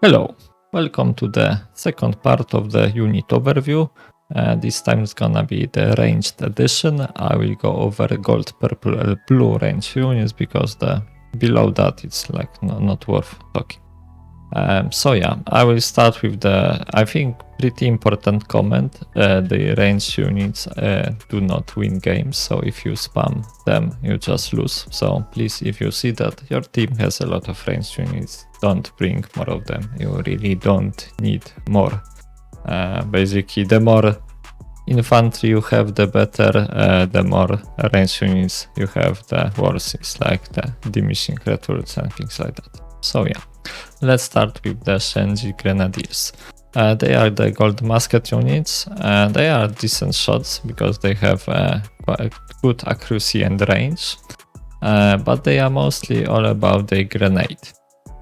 Hello, welcome to the second part of the unit overview. This time it's gonna be the ranged edition. I will go over gold, purple, and blue range units because the below that it's like not worth talking. So yeah, I will start with the, I think, pretty important comment. The range units do not win games, so if you spam them, you just lose. So please, if you see that your team has a lot of range units, don't bring more of them. You really don't need more. Basically, the more infantry you have, the better. The more range units you have, the worse it's like the diminishing returns and things like that. So yeah. Let's start with the Shenji Grenadiers. They are the gold musket units. They are decent shots because they have quite good accuracy and range, but they are mostly all about the grenade.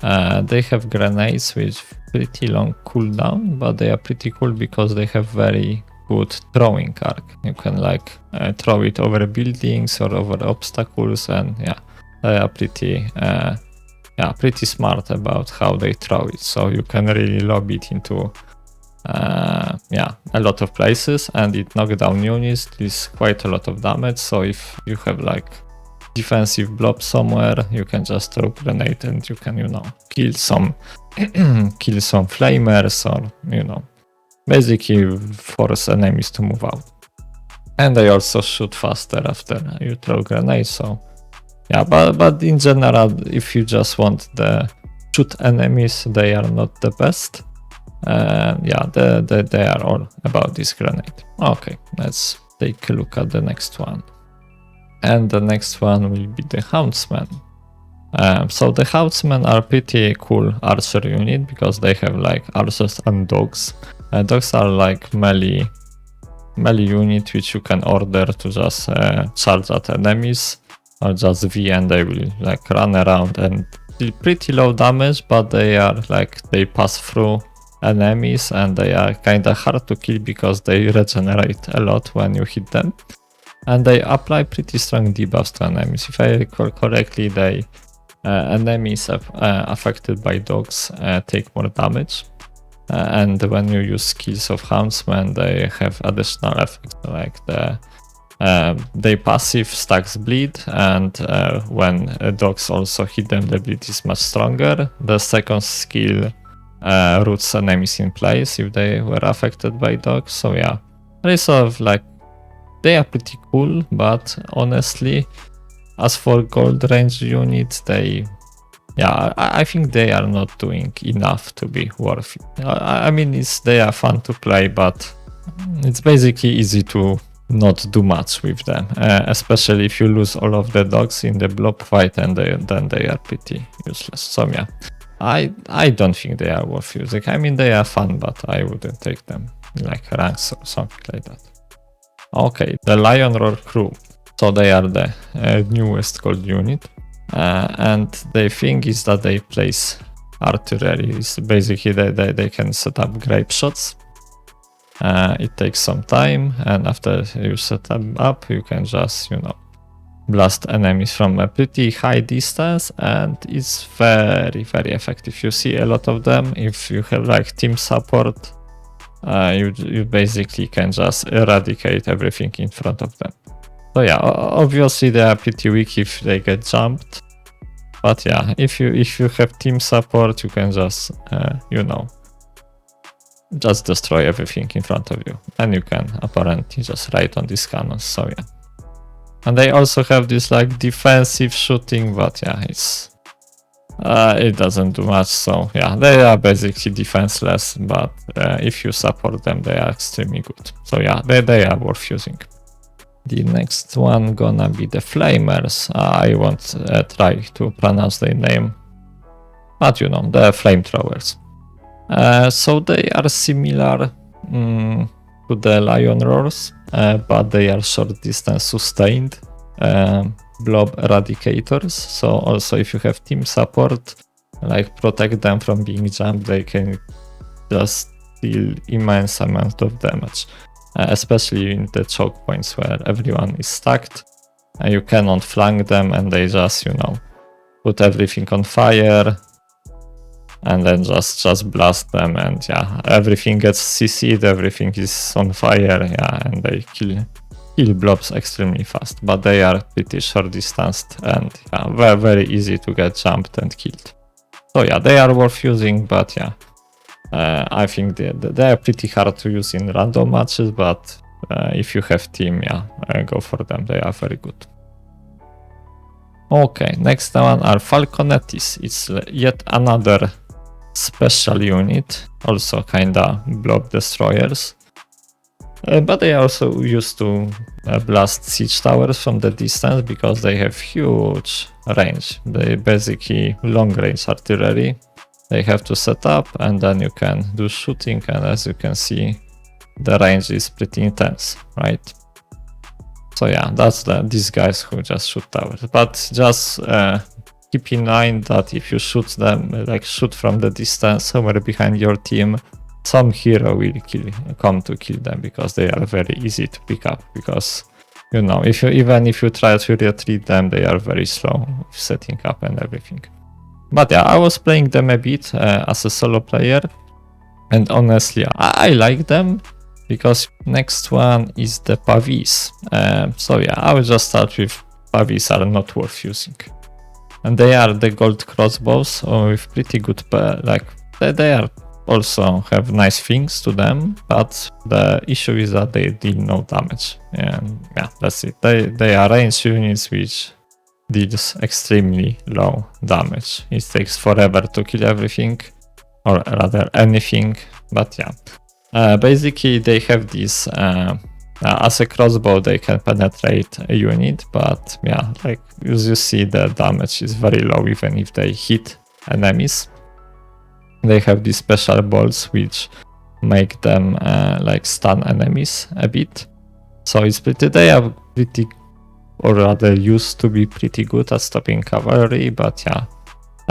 They have grenades with pretty long cooldown, but they are pretty cool because they have very good throwing arc. You can like throw it over buildings or over obstacles, and yeah, they are pretty smart about how they throw it, so you can really lob it into a lot of places, and it knockdown units deals quite a lot of damage. So if you have like defensive blob somewhere, you can just throw grenade and you can, kill some flamers, or basically force enemies to move out. And they also shoot faster after you throw grenades, so yeah, but in general, if you just want the shoot enemies, they are not the best. They are all about this grenade. Okay, let's take a look at the next one. And the next one will be the Houndsmen. So the Houndsmen are pretty cool archer unit because they have like archers and dogs. Dogs are like melee unit which you can order to just charge at enemies, or just V and they will like run around and deal pretty low damage, but they pass through enemies and they are kinda hard to kill because they regenerate a lot when you hit them. And they apply pretty strong debuffs to enemies. If I recall correctly, enemies affected by dogs take more damage. And when you use skills of Houndsmen, they have additional effects like they passive stacks bleed, and when dogs also hit them, the bleed is much stronger. The second skill roots enemies in place if they were affected by dogs. So yeah, they sort of like, they are pretty cool, but honestly, as for gold range units, I think they are not doing enough to be worth it. I mean, they are fun to play, but it's basically easy to not do much with them, especially if you lose all of the dogs in the blob fight, and then they are pretty useless. So yeah, I don't think they are worth using. I mean, they are fun, but I wouldn't take them like ranks or something like that. Okay, the Lionroar Crew. So they are the newest gold unit, and the thing is that they place artillery. Basically, they can set up grape shots. It takes some time, and after you set them up, you can just, blast enemies from a pretty high distance, and it's very, very effective. You see a lot of them. If you have like team support, you basically can just eradicate everything in front of them. So yeah, obviously they are pretty weak if they get jumped, but yeah, if you have team support, you can just just destroy everything in front of you, and you can apparently just ride on these cannons. So yeah, and they also have this like defensive shooting, but yeah, it doesn't do much. So yeah, they are basically defenseless, but if you support them, they are extremely good. So yeah, they are worth using. The next one gonna be the Flamers. I won't try to pronounce their name, but the flamethrowers. So they are similar to the Lionroars, but they are short distance sustained blob eradicators. So also if you have team support, like protect them from being jumped, they can just deal immense amount of damage, especially in the choke points where everyone is stacked. You cannot flank them, and they just put everything on fire. and then just blast them, and yeah, everything gets CC'd, everything is on fire, yeah, and they kill blobs extremely fast, but they are pretty short distanced and yeah, very easy to get jumped and killed. So yeah, they are worth using, but yeah, I think they are pretty hard to use in random matches, but if you have team, yeah, go for them, they are very good. Okay, next one are Falconettis. It's yet another special unit, also kinda blob destroyers. But they are also used to blast siege towers from the distance because they have huge range. They basically long range artillery. They have to set up and then you can do shooting, and as you can see, the range is pretty intense, right? So yeah, that's these guys who just shoot towers. But just keep in mind that if you shoot them, like shoot from the distance somewhere behind your team, some hero will come to kill them because they are very easy to pick up. Because you know, even if you try to retreat them, they are very slow setting up and everything. But yeah, I was playing them a bit as a solo player, and honestly, I like them because next one is the Pavise. So yeah, I will just start with Pavise are not worth using, and they are the gold crossbows with pretty good like they are. Also have nice things to them, but the issue is that they deal no damage. And yeah, that's it. They are ranged units which deals extremely low damage. It takes forever to kill everything, or rather anything, but yeah. Basically they have this, as a crossbow they can penetrate a unit, but yeah, like as you see, the damage is very low even if they hit enemies. They have these special bolts which make them like stun enemies a bit. So it's they are pretty, or rather used to be pretty good at stopping cavalry, but yeah,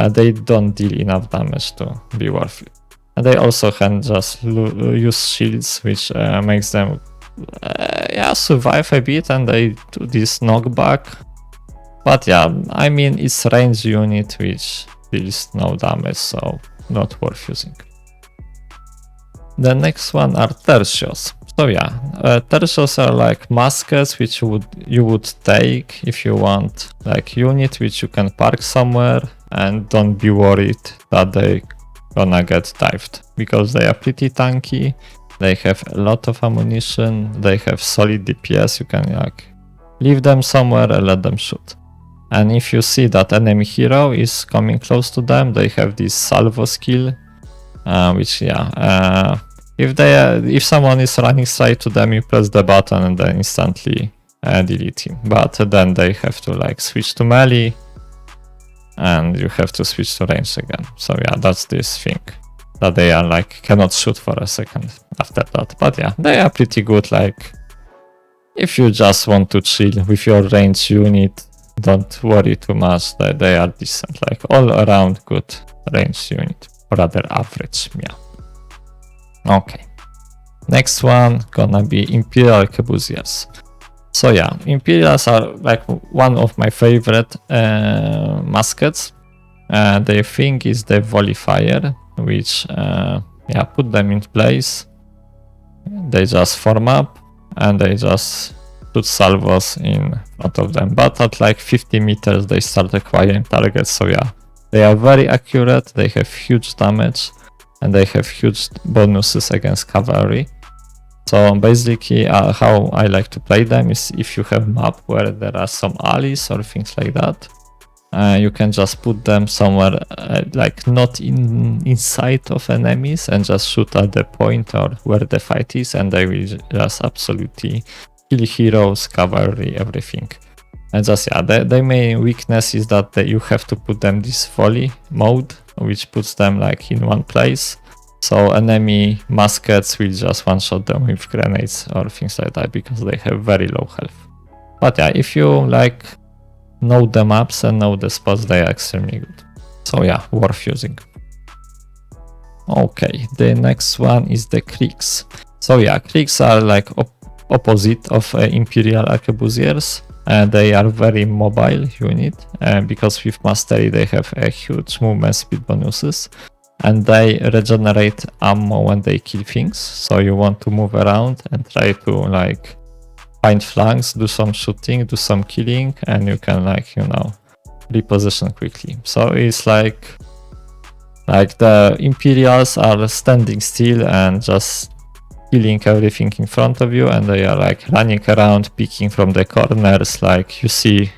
they don't deal enough damage to be worth it. And they also can just use shields, which makes them survive a bit, and they do this knockback. But yeah, I mean, it's range unit which deals no damage, so not worth using. The next one are Tercios. So yeah, Tercios are like muskets which you would take if you want like unit which you can park somewhere and don't be worried that they gonna get dived, because they are pretty tanky, they have a lot of ammunition, they have solid DPS, you can like leave them somewhere and let them shoot. And if you see that enemy hero is coming close to them, they have this salvo skill, which if someone is running straight to them, you press the button and then instantly delete him. But then they have to like switch to melee, and you have to switch to range again. So yeah, that's this thing that they are like cannot shoot for a second after that. But yeah, they are pretty good. Like if you just want to chill with your range unit, don't worry too much, that they are decent, like all around good range unit, or rather average, yeah. Okay, next one gonna be Imperial Arquebusiers. So yeah, Imperials are like one of my favorite muskets. Their thing is the volley fire, which put them in place, they just form up and they just shoot salvos in front of them, but at like 50 meters they start acquiring targets. So yeah, they are very accurate, they have huge damage, and they have huge bonuses against cavalry. So basically how I like to play them is if you have map where there are some alleys or things like that, you can just put them somewhere like not inside of enemies and just shoot at the point or where the fight is, and they will just absolutely kill heroes, cavalry, everything. And just the main weakness is that you have to put them this volley mode, which puts them like in one place. So enemy muskets will just one-shot them with grenades or things like that because they have very low health. But yeah, if you like know the maps and know the spots, they are extremely good. So yeah, worth using. Okay, the next one is the Kriegs. So yeah, Kriegs are like opposite of Imperial Arquebusiers. They are very mobile unit because with mastery they have a huge movement speed bonuses. and they regenerate ammo when they kill things. So you want to move around and try to like find flanks, do some shooting, do some killing, and you can like, you know, reposition quickly. So it's like the Imperials are standing still and just killing everything in front of you, and they are like running around, picking from the corners. Like you see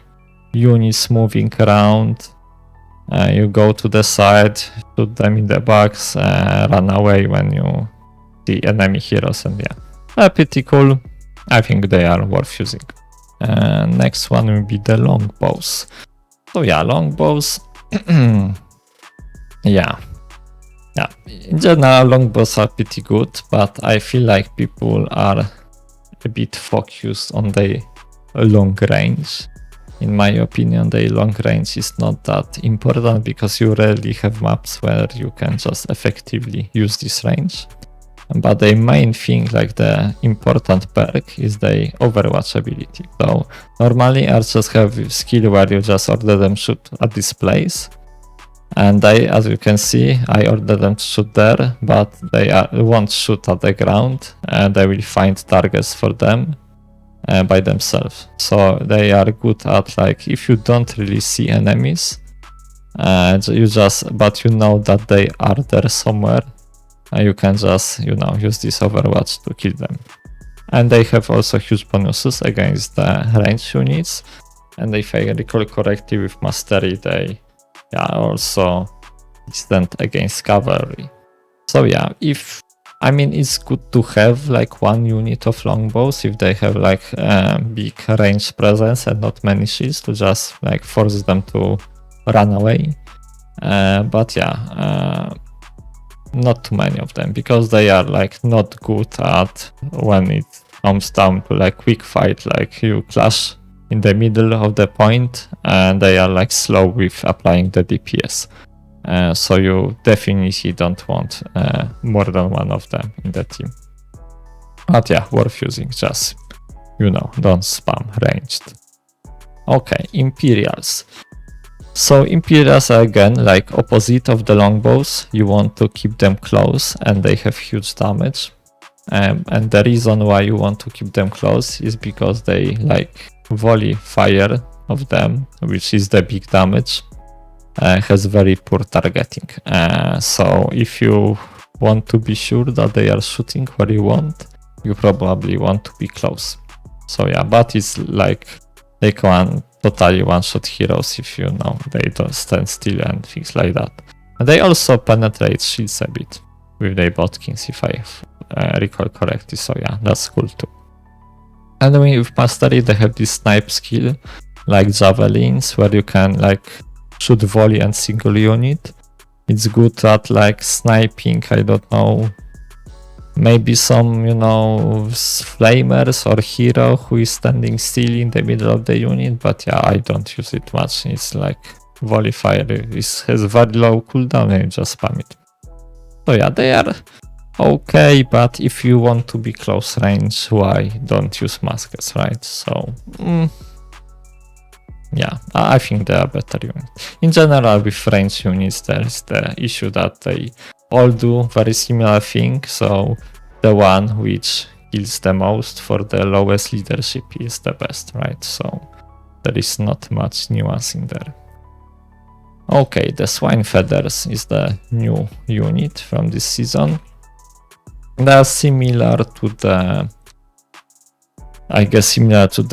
units moving around, you go to the side, shoot them in the backs, run away when you see enemy heroes, and yeah, pretty cool. I think they are worth using. Next one will be the longbows. So yeah, longbows. yeah. In general, longbows are pretty good, but I feel like people are a bit focused on the long range. In my opinion, the long range is not that important because you rarely have maps where you can just effectively use this range. But the main thing, like the important perk, is the overwatch ability. So normally archers have skill where you just order them shoot at this place. And as you can see, I ordered them to shoot there, but they won't shoot at the ground, and they will find targets for them by themselves. So they are good at, like, if you don't really see enemies, but you know that they are there somewhere, you can just, you know, use this overwatch to kill them. And they have also huge bonuses against the range units, and if I recall correctly, with mastery they also extend against cavalry. So yeah, it's good to have like one unit of longbows if they have like big range presence and not many shields to just like force them to run away. But yeah, not too many of them because they are like not good at when it comes down to like quick fight, like you clash in the middle of the point, and they are like slow with applying the DPS. So you definitely don't want more than one of them in the team. But yeah, worth using, just, you know, don't spam ranged. Okay, Imperials. So Imperials are again like opposite of the longbows. You want to keep them close and they have huge damage. And the reason why you want to keep them close is because they like volley fire of them, which is the big damage, has very poor targeting. So if you want to be sure that they are shooting where you want, you probably want to be close. So yeah, but it's like they can totally one-shot heroes if you know they don't stand still and things like that. And they also penetrate shields a bit with their botkins, if I recall correctly. So yeah, that's cool too. And with mastery, they have this snipe skill, like javelins, where you can like shoot volley and single unit. It's good at like sniping, I don't know, maybe some, you know, flamers or hero who is standing still in the middle of the unit, but yeah, I don't use it much. It's like volley fire, it has very low cooldown and you just spam it. So yeah, they are okay, but if you want to be close range, why don't use maskers, right? So yeah, I think they are better units. In general, with range units, there is the issue that they all do very similar thing, so the one which kills the most for the lowest leadership is the best, right? So there is not much nuance in there. Okay, the Swinefeathers is the new unit from this season. They are similar to the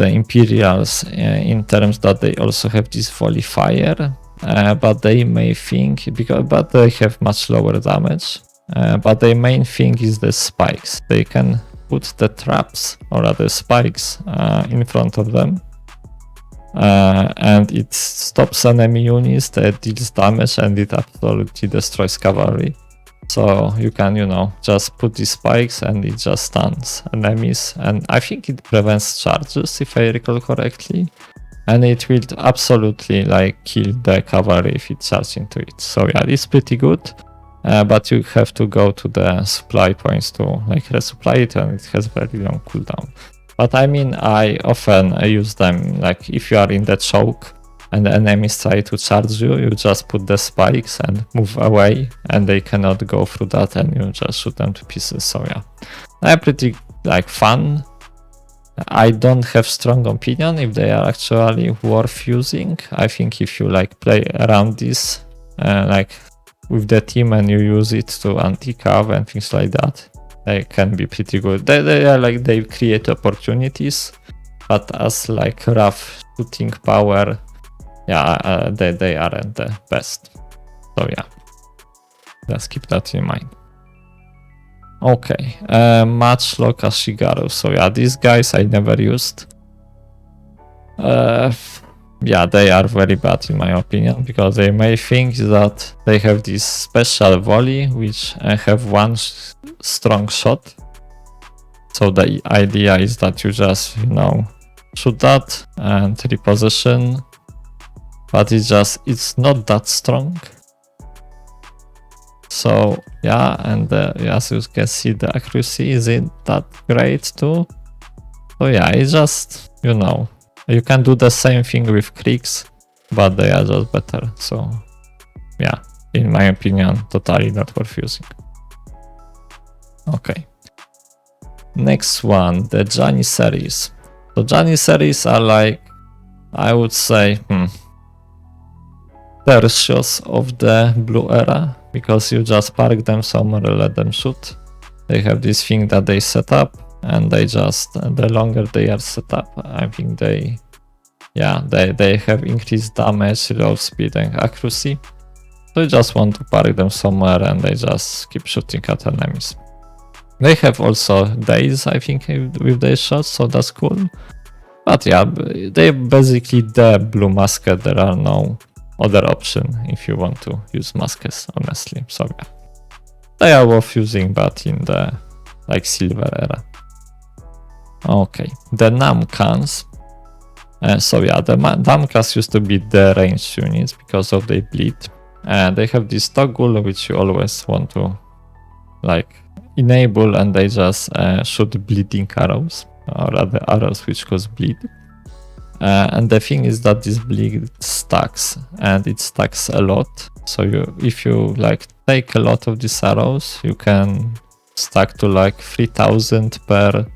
Imperials in terms that they also have this volley fire, but they may think but they have much lower damage. But the main thing is the spikes. They can put the traps or other spikes in front of them, and it stops enemy units that deals damage, and it absolutely destroys cavalry. So you can, you know, just put these spikes and it just stuns enemies, and I think it prevents charges if I recall correctly, and it will absolutely like kill the cavalry if it charges into it. So yeah, it's pretty good, but you have to go to the supply points to like resupply it, and it has very long cooldown. But I mean, I often use them like if you are in the choke and the enemies try to charge you, you just put the spikes and move away, and they cannot go through that, and you just shoot them to pieces. So yeah, they're pretty like fun. I don't have strong opinion if they are actually worth using. I think if you like play around this like with the team and you use it to anti-cav and things like that, they can be pretty good. They are like, they create opportunities, but as like rough shooting power, yeah, they aren't the best. So yeah, let's keep that in mind. Okay, Matchlock Ashigaru. So yeah, these guys I never used. Yeah, they are very bad in my opinion, because they may think that they have this special volley which have one strong shot. So the idea is that you just, you know, shoot that and reposition, but it's not that strong. So yeah, and as you can see, the accuracy isn't that great too. So yeah, it's just, you know, you can do the same thing with Kriegs, but they are just better. So yeah, in my opinion, totally not worth using. Okay. Next one, the Janissaries. So Janissaries are like, I would say, Tercios of the blue era, because you just park them somewhere and let them shoot. They have this thing that they set up, and they just, the longer they are set up, I think they have increased damage, reload speed and accuracy. So you just want to park them somewhere and they just keep shooting at enemies. They have also days, I think, with their shots, so that's cool. But yeah, they're basically the blue musket. There are no other option if you want to use muskets, honestly. So yeah, they are worth using, but in the like silver era. Okay, the Namkhans. So yeah, the Namkhans used to be the ranged units because of their bleed. And they have this toggle which you always want to like enable, and they just shoot bleeding arrows, or rather arrows which cause bleed. And the thing is that this bleed stacks, and it stacks a lot. So if you like take a lot of these arrows, you can stack to like 3000 per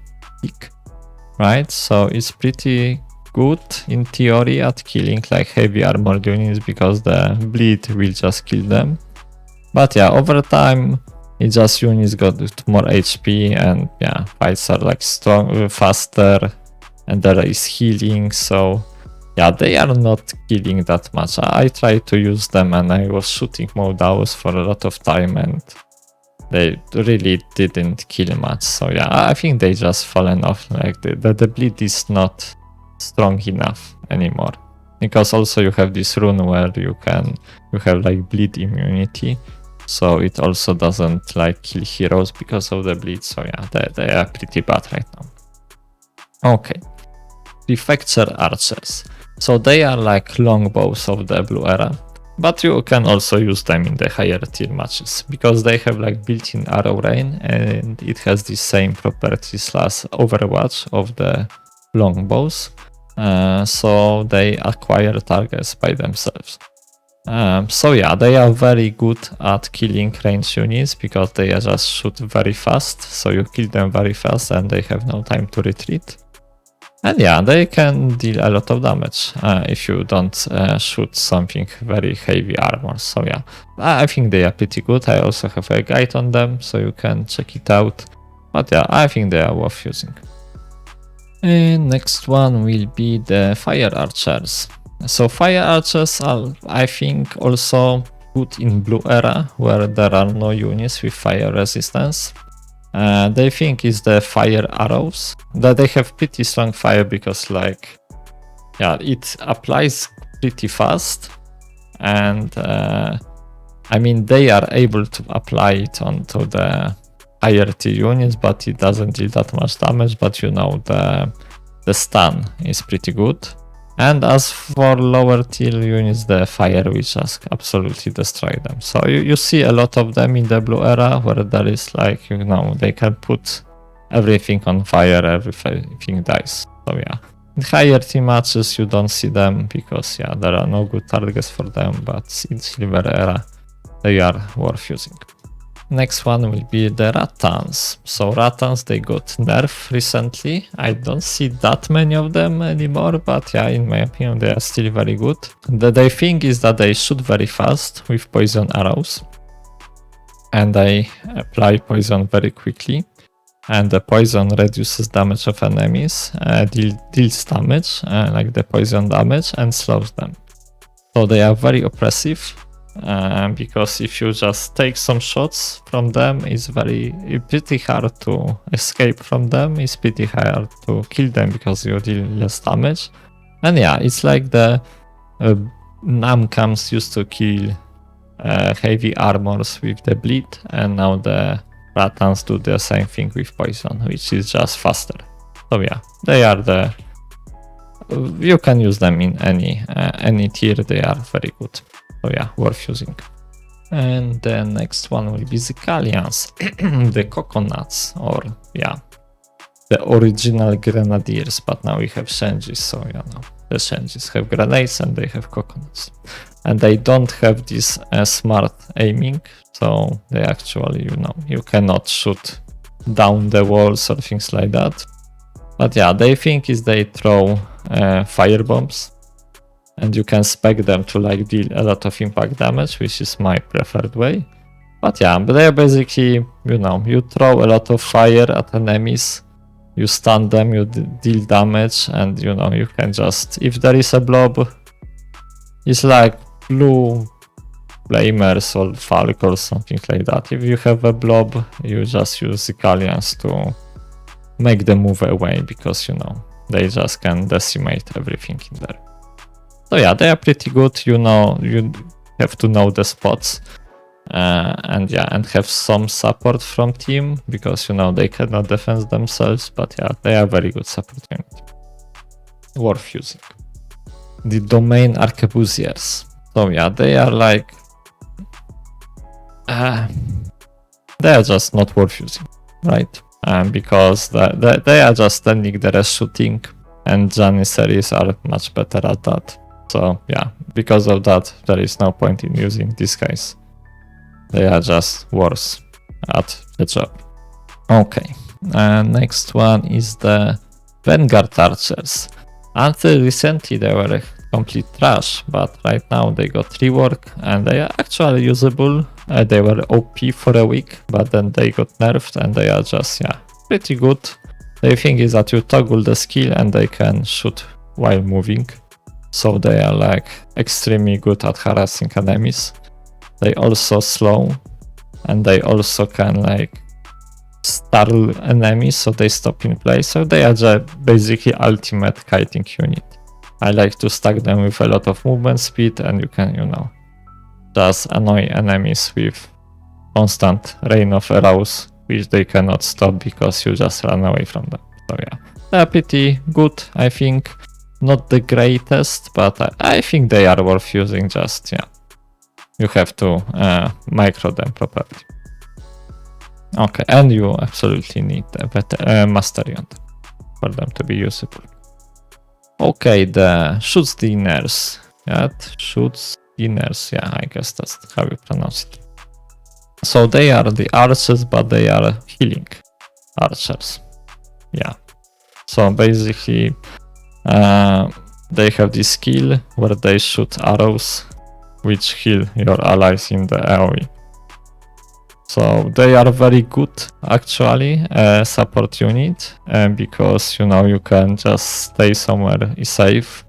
tick, right? So it's pretty good in theory at killing like heavy armored units, because the bleed will just kill them. But yeah, over time it just units got more HP, and yeah, fights are like strong, faster, and there is healing. So yeah, they are not killing that much. I tried to use them and I was shooting Moldavos for a lot of time, and they really didn't kill much. So yeah, I think they just fallen off. Like the bleed is not strong enough anymore, because also you have this rune where you have like bleed immunity, so it also doesn't like kill heroes because of the bleed. So yeah, they are pretty bad right now. Okay, Prefecture Archers. So they are like longbows of the blue era, but you can also use them in the higher tier matches, because they have like built-in arrow rain, and it has the same properties as Overwatch of the longbows. So they acquire targets by themselves. So yeah, they are very good at killing ranged units, because they just shoot very fast. So you kill them very fast and they have no time to retreat. And yeah, they can deal a lot of damage if you don't shoot something very heavy armor. So yeah, I think they are pretty good. I also have a guide on them, so you can check it out. But yeah, I think they are worth using. And next one will be the Fire Archers. So Fire Archers are, I think, also good in blue era, where there are no units with fire resistance. They think is the fire arrows, that they have pretty strong fire, because like, yeah, it applies pretty fast, and I mean, they are able to apply it onto the higher tier units, but it doesn't deal that much damage. But you know, the stun is pretty good. And as for lower tier units, the fire will just absolutely destroy them. So you see a lot of them in the blue era, where there is like, you know, they can put everything on fire, everything dies. So yeah, In higher team matches you don't see them because yeah, there are no good targets for them, but in Silver Era they are worth using. Next one will be the Rattans. So Rattans, they got nerf recently. I don't see that many of them anymore, but yeah, in my opinion they are still very good. The thing is that they shoot very fast with poison arrows, and they apply poison very quickly. And the poison reduces damage of enemies, deals damage, like the poison damage, and slows them. So they are very oppressive, because if you just take some shots from them, it's pretty hard to escape from them. It's pretty hard to kill them because you deal less damage. And yeah, it's like the Namkhans used to kill heavy armors with the bleed, and now the Rattans do the same thing with poison, which is just faster. So yeah, they are you can use them in any tier, they are very good. So yeah, worth using. And the next one will be Zykalians, the coconuts, or yeah, the original grenadiers, but now we have Shenjis, so you know, the Shenjis have grenades and they have coconuts. And they don't have this smart aiming, so they actually, you know, you cannot shoot down the walls or things like that. But yeah, they think is they throw fire bombs, and you can spec them to like deal a lot of impact damage, which is my preferred way. But yeah, but they're basically, you know, you throw a lot of fire at enemies, you stun them, you deal damage, and you know, you can just, if there is a blob, it's like blue flamers or Falcon or something like that. If you have a blob, you just use Zykalians to make them move away, because you know, they just can decimate everything in there. So yeah, they are pretty good. You know, you have to know the spots, and yeah, and have some support from team, because you know, they cannot defend themselves, but yeah, they are very good support unit. Worth using. The Demesne Arquebusiers. So yeah, they are like they are just not worth using, right? Because they are just standing there shooting, and Janissaries are much better at that. So yeah, because of that, there is no point in using these guys. They are just worse at the job. Okay, next one is the Vanguard Archers. Until recently they were complete trash, but right now they got rework and they are actually usable. They were OP for a week, but then they got nerfed and they are just, yeah, pretty good. The thing is that you toggle the skill and they can shoot while moving. So they are like extremely good at harassing enemies. They also slow, and they also can like startle enemies so they stop in place. So they are just basically ultimate kiting unit. I like to stack them with a lot of movement speed, and you can, you know, just annoy enemies with constant rain of arrows, which they cannot stop because you just run away from them. So yeah, they are pretty good, I think. Not the greatest, but I think they are worth using. Just, yeah, you have to micro them properly. Okay, and you absolutely need a better mastery on them for them to be usable. Okay, the Schutzdieners. Yeah, Schutzdieners, yeah, I guess that's how you pronounce it. So they are the archers, but they are healing archers. Yeah. So basically, they have this skill where they shoot arrows which heal your allies in the AoE. So they are very good, actually, support unit, because you know, you can just stay somewhere safe,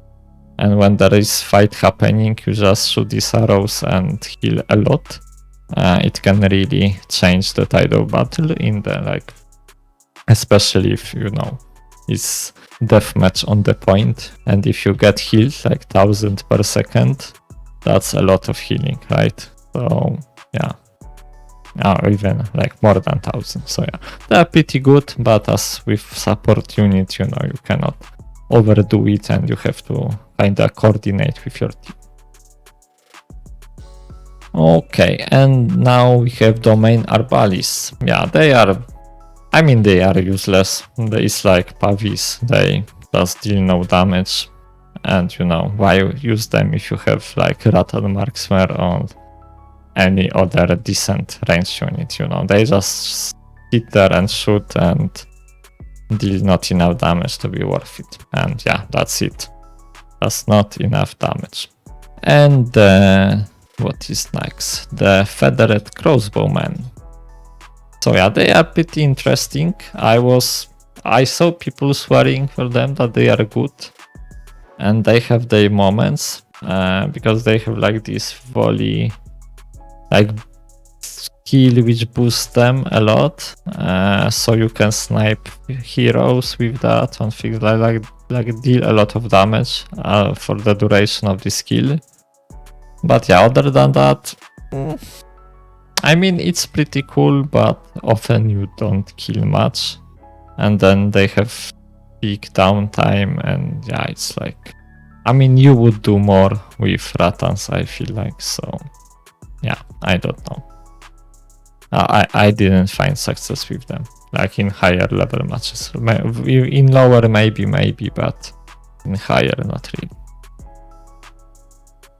and when there is fight happening, you just shoot these arrows and heal a lot. It can really change the tide of battle in the, like, especially if you know it's deathmatch on the point, and if you get healed like 1000 per second, that's a lot of healing, right? So yeah, or even like more than 1000. So yeah, they're pretty good, but as with support unit, you know, you cannot overdo it, and you have to kinda coordinate with your team. Okay, and now we have Demesne Arbalists. Yeah, they are, I mean, they are useless. It's like Pavise. They just deal no damage. And you know, why use them if you have like Rattan Marksmen or any other decent range unit, you know? They just sit there and shoot and deal not enough damage to be worth it. And yeah, that's it. That's not enough damage. And what is next? The Feathered Crossbowmen. So yeah, they are pretty interesting. I saw people swearing for them that they are good. And they have their moments, because they have like this volley, like skill which boosts them a lot. So you can snipe heroes with that and things like deal a lot of damage for the duration of the skill. But yeah, other than that, I mean, it's pretty cool, but often you don't kill much. And then they have peak downtime, and yeah, it's like, I mean, you would do more with Rattans, I feel like, so yeah, I don't know. I didn't find success with them, like in higher level matches. In lower maybe, but in higher not really.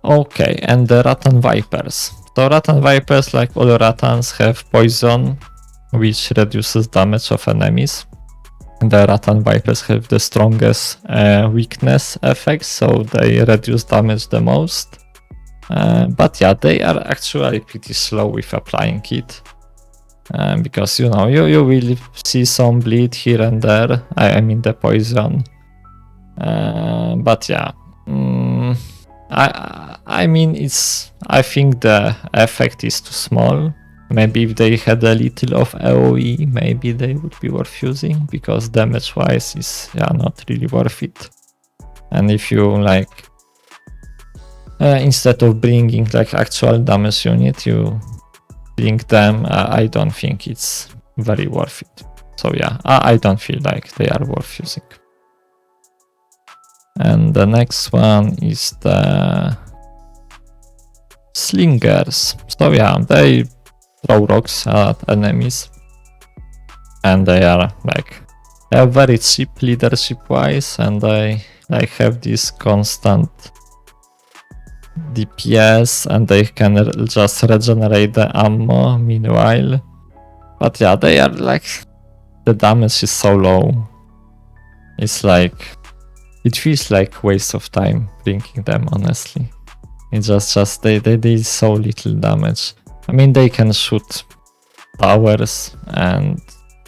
Okay, and the Rattan Vipers. So Rattan Vipers, like all Rattans, have poison, which reduces damage of enemies. The Rattan Vipers have the strongest weakness effect, so they reduce damage the most. But yeah, they are actually pretty slow with applying it. Because you know, you will see some bleed here and there. I mean the poison. But yeah, I mean, I think the effect is too small. Maybe if they had a little of AoE, maybe they would be worth using, because damage wise is not really worth it. And if you like, instead of bringing like actual damage unit, you bring them, I don't think it's very worth it. So yeah, I don't feel like they are worth using. And the next one is the Slingers. So yeah, they throw rocks at enemies, and they are very cheap leadership wise, and they have this constant DPS, and they can just regenerate the ammo meanwhile. But yeah, they are like, the damage is so low, it's like, it feels like waste of time bringing them, honestly. It's just they do so little damage. I mean, they can shoot towers and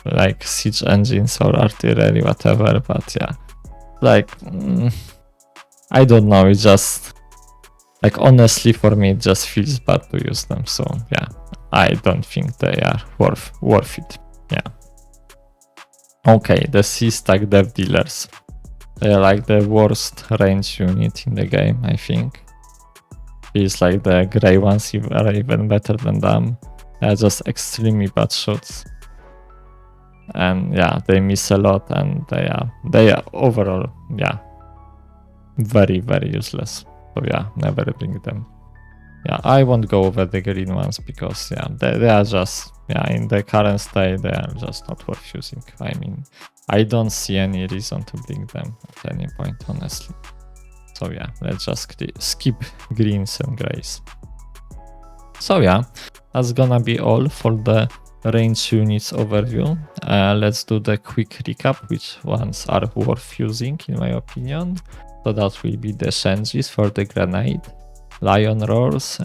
like siege engines or artillery, whatever, but yeah, like, I don't know, it's just like, honestly, for me it just feels bad to use them. So yeah, I don't think they are worth it. Yeah. Okay, the Stag Deathdealers. They are like the worst range unit in the game, I think. Feels like the grey ones are even better than them. They are just extremely bad shots. And yeah, they miss a lot, and they are overall, yeah, very, very useless. So yeah, never bring them. Yeah, I won't go over the green ones, because yeah, they are just, yeah, in the current state, they are just not worth using. I mean, I don't see any reason to bring them at any point, honestly. So yeah, let's just skip greens and greys. So yeah, that's gonna be all for the range units overview. Let's do the quick recap, which ones are worth using in my opinion. So that will be the Shenjis for the grenade, Lionroars,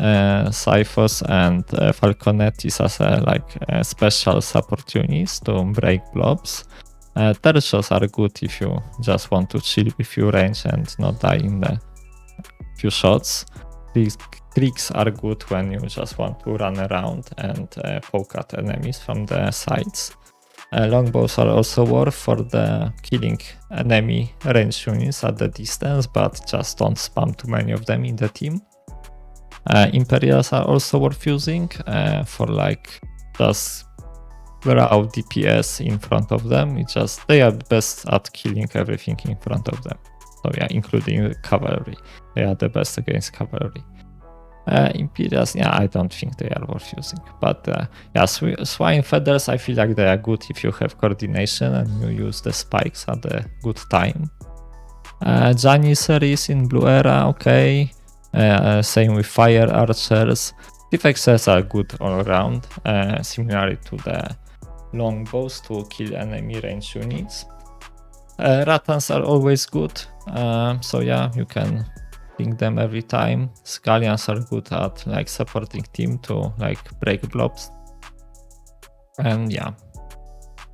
Siphos, and Falconettis as special support units to break blobs. Tercios are good if you just want to chill with your range and not die in the few shots. Kriegs are good when you just want to run around and poke at enemies from the sides. Longbows are also worth for the killing enemy range units at the distance, but just don't spam too many of them in the team. Imperials are also worth using for like just raw DPS in front of them. It's just, they are best at killing everything in front of them. So yeah, including cavalry. They are the best against cavalry. Imperials, yeah, I don't think they are worth using. But yeah, Swinefeathers, I feel like they are good if you have coordination and you use the spikes at a good time. Janissaries in Blue Era, okay. Same with Fire Archers. Prefectures are good all around, similarly to the longbows to kill enemy range units. Rattans are always good, so yeah, you can ping them every time. Zykalians are good at like supporting team to like break blobs. And yeah,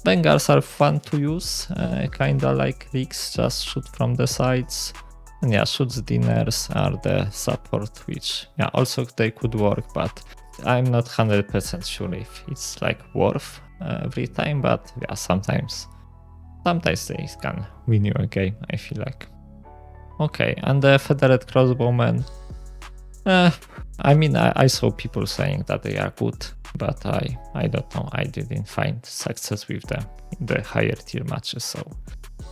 Vanguards are fun to use, kinda like Kriegs, just shoot from the sides. And yeah, Schutzdieners are the support, which yeah, also they could work, but I'm not 100% sure if it's like worth every time, but yeah, sometimes they can win you a game, I feel like. Okay, and the Federate Crossbowmen, I mean, I saw people saying that they are good, but I don't know, I didn't find success with them in the higher tier matches, so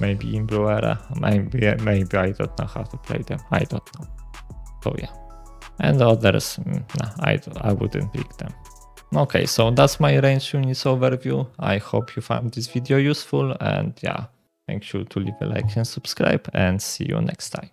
maybe in Blue Era, maybe I don't know how to play them, I don't know. So yeah, and the others, I wouldn't pick them. Okay, so that's my range units overview. I hope you found this video useful, and yeah, make sure to leave a like and subscribe, and see you next time.